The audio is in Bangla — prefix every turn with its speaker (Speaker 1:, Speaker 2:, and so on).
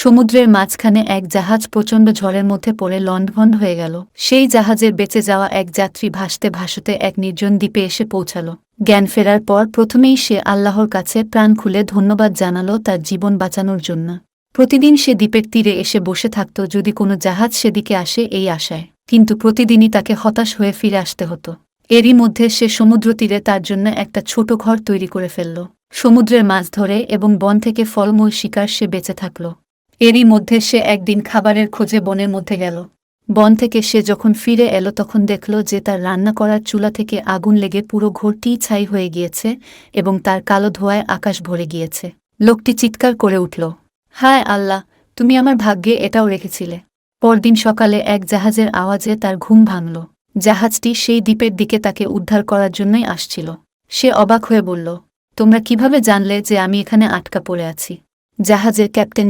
Speaker 1: সমুদ্রের মাঝখানে এক জাহাজ প্রচণ্ড ঝড়ের মধ্যে পড়ে লণ্ডভণ্ড হয়ে গেল। সেই জাহাজের বেঁচে যাওয়া এক যাত্রী ভাসতে ভাসতে এক নির্জন দ্বীপে এসে পৌঁছাল। জ্ঞান ফেরার পর প্রথমেই সে আল্লাহর কাছে প্রাণ খুলে ধন্যবাদ জানাল তার জীবন বাঁচানোর জন্য। প্রতিদিন সে দ্বীপের তীরে এসে বসে থাকত যদি কোনো জাহাজ সেদিকে আসে এই আশায়, কিন্তু প্রতিদিনই তাকে হতাশ হয়ে ফিরে আসতে হতো। এরই মধ্যে সে সমুদ্র তীরে তার জন্য একটা ছোট ঘর তৈরি করে ফেলল। সমুদ্রের মাছ ধরে এবং বন থেকে ফলমূল শিকার সে বেঁচে থাকল। এরই মধ্যে সে একদিন খাবারের খোঁজে বনের মধ্যে গেল। বন থেকে সে যখন ফিরে এলো তখন দেখল যে তার রান্না করার চুলা থেকে আগুন লেগে পুরো ঘরটিই ছাই হয়ে গিয়েছে এবং তার কালো ধোঁয়ায় আকাশ ভরে গিয়েছে। লোকটি চিৎকার করে উঠল, হায় আল্লাহ, তুমি আমার ভাগ্যে এটাও রেখেছিলে। পরদিন সকালে এক জাহাজের আওয়াজে তার ঘুম ভাঙল। জাহাজটি সেই দ্বীপের দিকে তাকে উদ্ধার করার জন্যই আসছিল। সে অবাক হয়ে বলল, তোমরা কিভাবে জানলে যে আমি এখানে আটকা পড়ে আছি? জাহাজের ক্যাপ্টেন